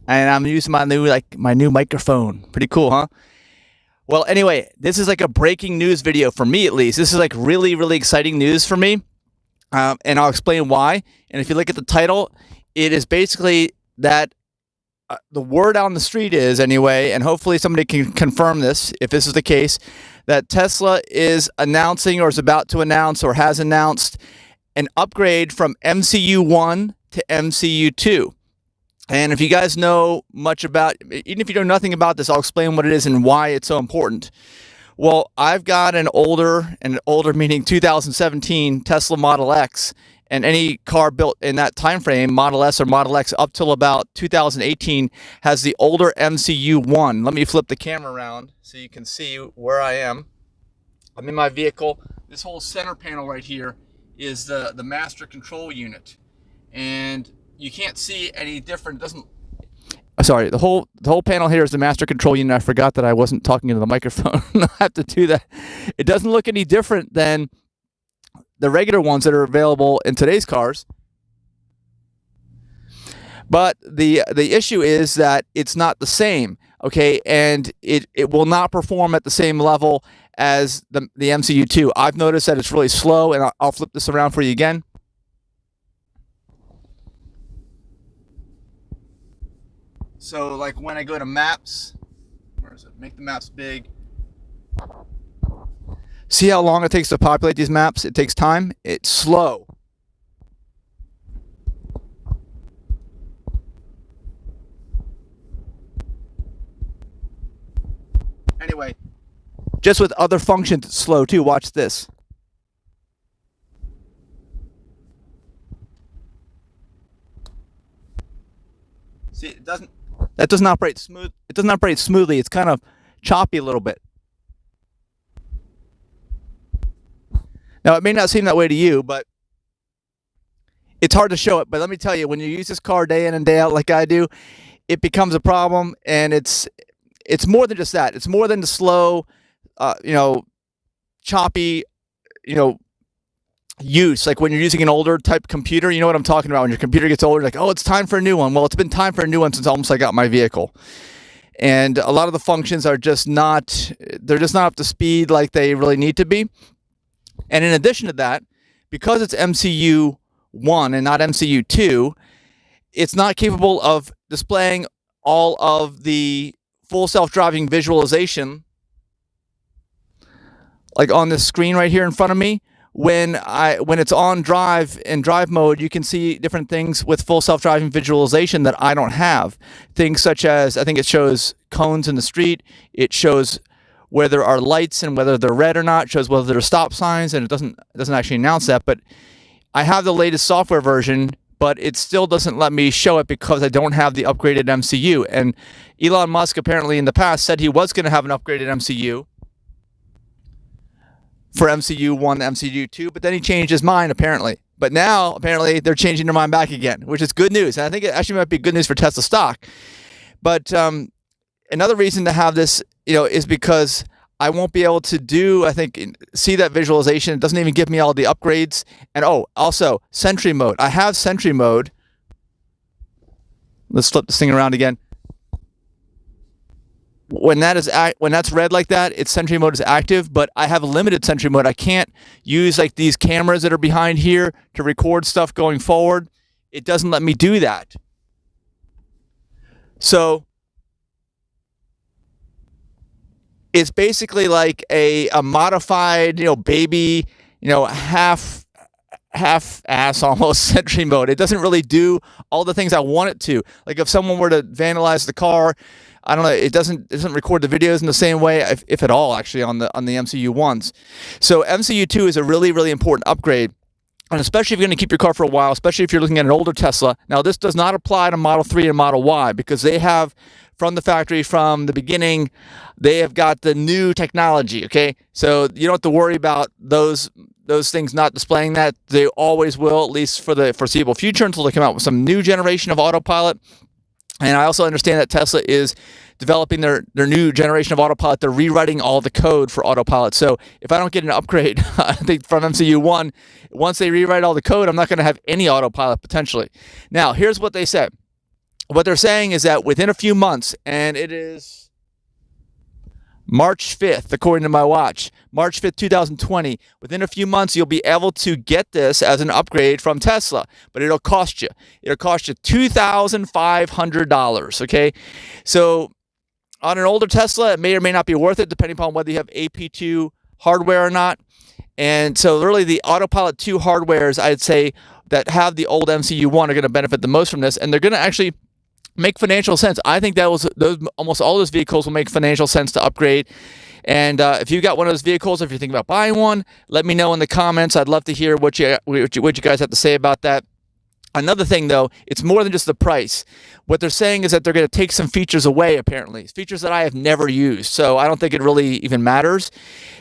and I'm using my new microphone. Pretty cool, huh? Well, anyway, this is like a breaking news video for me, at least. This is like really, really exciting news for me, and I'll explain why. And if you look at the title, it is basically that the word on the street is, anyway, and hopefully somebody can confirm this if this is the case, that Tesla is announcing or is about to announce or has announced an upgrade from MCU1 to MCU2. And if you guys know much about, even if you know nothing about this, I'll explain what it is and why it's so important. Well, I've got an older meaning 2017 Tesla Model X, and any car built in that time frame, Model S or Model X, up till about 2018, has the older MCU1. Let me flip the camera around so you can see where I am. I'm in my vehicle. This whole center panel right here is the master control unit, and you can't see any different. Sorry, the whole panel here is the master control unit. I forgot that I wasn't talking into the microphone. I have to do that. It doesn't look any different than the regular ones that are available in today's cars. But the issue is that it's not the same, okay? And it will not perform at the same level as the MCU2. I've noticed that it's really slow, and I'll flip this around for you again. So like when I go to maps, where is it? Make the maps big. See how long it takes to populate these maps? It takes time. It's slow. Anyway, just with other functions, it's slow too. Watch this. See, that doesn't operate smooth. It doesn't operate smoothly. It's kind of choppy a little bit. Now, it may not seem that way to you, but it's hard to show it. But let me tell you, when you use this car day in and day out like I do, it becomes a problem, and it's more than just that. It's more than the slow, choppy, use. Like when you're using an older type computer, you know what I'm talking about. When your computer gets older, like, oh, it's time for a new one. Well, it's been time for a new one since almost I got my vehicle. And a lot of the functions are just not up to speed like they really need to be. And in addition to that, because it's MCU1 and not MCU2, it's not capable of displaying all of the full self-driving visualization like on this screen right here in front of me. When it's on drive in drive mode, you can see different things with full self-driving visualization that I don't have. Things such as, I think it shows cones in the street. It shows where there are lights and whether they're red or not. It shows whether there are stop signs, and it doesn't actually announce that. But I have the latest software version, but it still doesn't let me show it because I don't have the upgraded MCU. And Elon Musk apparently in the past said he was going to have an upgraded MCU for MCU1 and MCU2, but then he changed his mind apparently. But now apparently they're changing their mind back again, which is good news. And I think it actually might be good news for Tesla stock. But another reason to have this, is because I won't be able to see that visualization. It doesn't even give me all the upgrades. And also Sentry mode. I have Sentry mode. Let's flip this thing around again. When that's red like that, its Sentry mode is active, but I have a limited Sentry mode. I can't use like these cameras that are behind here to record stuff going forward. It doesn't let me do that. So it's basically like a modified, baby, half ass almost Sentry mode. It doesn't really do all the things I want it to. Like if someone were to vandalize the car, I don't know, it doesn't record the videos in the same way, if at all, actually, on the MCU ones. So MCU2 is a really, really important upgrade. And especially if you're going to keep your car for a while, especially if you're looking at an older Tesla. Now, this does not apply to Model 3 and Model Y because they have, from the factory, from the beginning, they have got the new technology, okay? So you don't have to worry about those things not displaying that. They always will, at least for the foreseeable future, until they come out with some new generation of autopilot. And I also understand that Tesla is developing their new generation of autopilot. They're rewriting all the code for autopilot. So if I don't get an upgrade, I think from MCU1, once they rewrite all the code, I'm not going to have any autopilot potentially. Now, here's what they said. what they're saying is that within a few months, and it is March 5th, according to my watch, March 5th, 2020, within a few months, you'll be able to get this as an upgrade from Tesla, but it'll cost you. It'll cost you $2,500, okay? So on an older Tesla, it may or may not be worth it, depending upon whether you have AP2 hardware or not. And so really the Autopilot 2 hardwares, I'd say, that have the old MCU1 are going to benefit the most from this, and they're going to actually make financial sense. I think that almost all those vehicles will make financial sense to upgrade. And if you got one of those vehicles, if you're thinking about buying one, let me know in the comments. I'd love to hear what you guys have to say about that. Another thing, though, it's more than just the price. What they're saying is that they're going to take some features away, apparently. Features that I have never used, so I don't think it really even matters.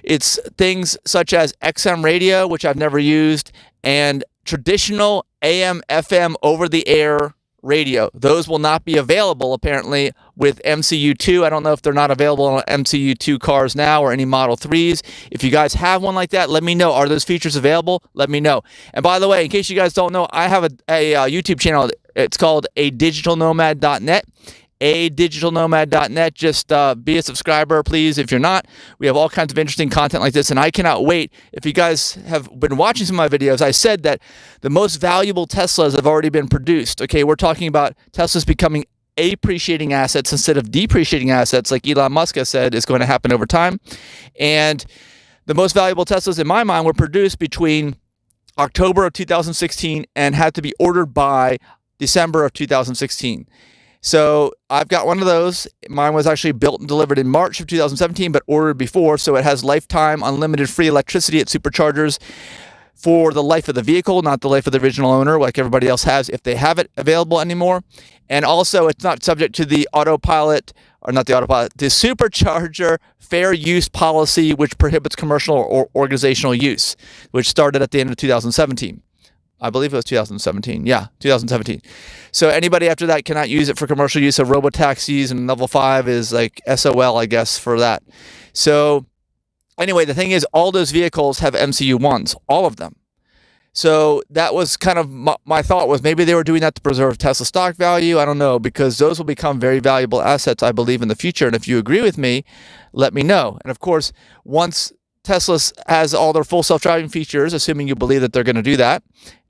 It's things such as XM radio, which I've never used, and traditional AM, FM over-the-air radio. Those will not be available, apparently, with MCU2. I don't know if they're not available on MCU2 cars now or any Model 3s. If you guys have one like that, let me know. Are those features available? Let me know. And by the way, in case you guys don't know, I have a YouTube channel. It's called adigitalnomad.net. adigitalnomad.net. Just be a subscriber, please, if you're not. We have all kinds of interesting content like this, and I cannot wait. If you guys have been watching some of my videos, I said that the most valuable Teslas have already been produced. Okay, we're talking about Teslas becoming appreciating assets instead of depreciating assets, like Elon Musk has said is going to happen over time. And the most valuable Teslas, in my mind, were produced between October of 2016 and had to be ordered by December of 2016. So I've got one of those. Mine was actually built and delivered in March of 2017, but ordered before. So it has lifetime unlimited free electricity at superchargers for the life of the vehicle, not the life of the original owner, like everybody else has, if they have it available anymore. And also, it's not subject to the Autopilot, or not the Autopilot, the supercharger fair use policy, which prohibits commercial or organizational use, which started at the end of 2017. I believe it was 2017. Yeah, 2017. So anybody after that cannot use it for commercial use of robotaxis, and level 5 is like SOL, I guess, for that. So anyway, the thing is, all those vehicles have MCU1s, all of them. So that was kind of my thought, was maybe they were doing that to preserve Tesla stock value. I don't know, because those will become very valuable assets, I believe, in the future. And if you agree with me, let me know. And of course, once Tesla has all their full self-driving features, assuming you believe that they're going to do that,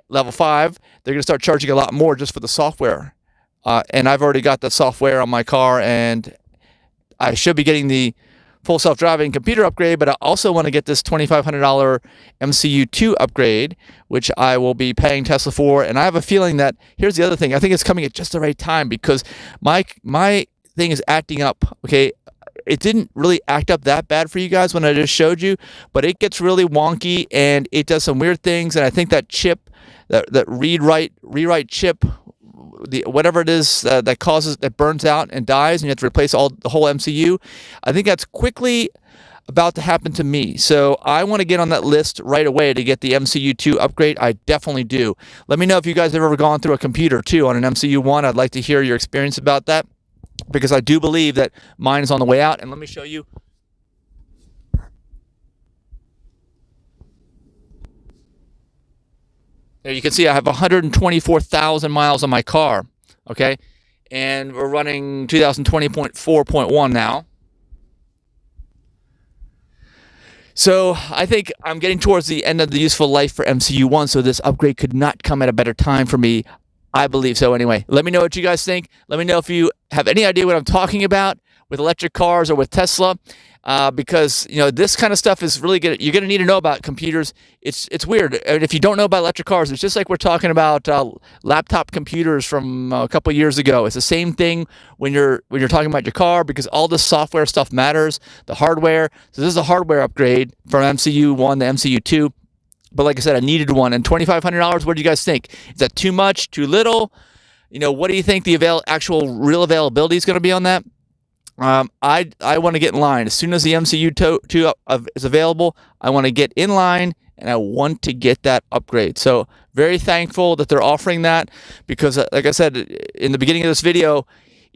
level 5, they're going to start charging a lot more just for the software. And I've already got the software on my car, and I should be getting the full self-driving computer upgrade, but I also want to get this $2,500 MCU2 upgrade, which I will be paying Tesla for. And I have a feeling that, here's the other thing, I think it's coming at just the right time, because my thing is acting up, okay? It didn't really act up that bad for you guys when I just showed you, but it gets really wonky, and it does some weird things. And I think that chip, that read-write chip, whatever it is that burns out and dies, and you have to replace the whole MCU, I think that's quickly about to happen to me. So I want to get on that list right away to get the MCU2 upgrade. I definitely do. Let me know if you guys have ever gone through a computer too on an MCU1. I'd like to hear your experience about that, because I do believe that mine is on the way out. And let me show you. There you can see I have 124,000 miles on my car, okay? And we're running 2020.4.1 now. So I think I'm getting towards the end of the useful life for MCU1, so this upgrade could not come at a better time for me. I believe so anyway. Let me know what you guys think. Let me know if you have any idea what I'm talking about with electric cars or with Tesla. Because, you know, this kind of stuff is really good. You're going to need to know about computers. It's weird. And if you don't know about electric cars, it's just like we're talking about laptop computers from a couple of years ago. It's the same thing when you're talking about your car, because all this software stuff matters, the hardware. So this is a hardware upgrade from MCU1 to MCU2. But like I said, I needed one. And $2,500, what do you guys think? Is that too much, too little? You know, what do you think the actual real availability is going to be on that? I want to get in line. As soon as the MCU2 is available, I want to get in line, and I want to get that upgrade. So very thankful that they're offering that, because like I said in the beginning of this video,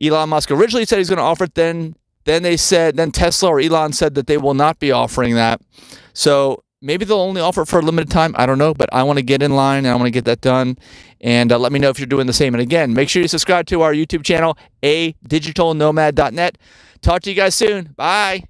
Elon Musk originally said he's going to offer it. Then Tesla or Elon said that they will not be offering that. So Maybe they'll only offer it for a limited time. I don't know, but I want to get in line and I want to get that done. And let me know if you're doing the same. And again, make sure you subscribe to our YouTube channel, adigitalnomad.net. Talk to you guys soon. Bye.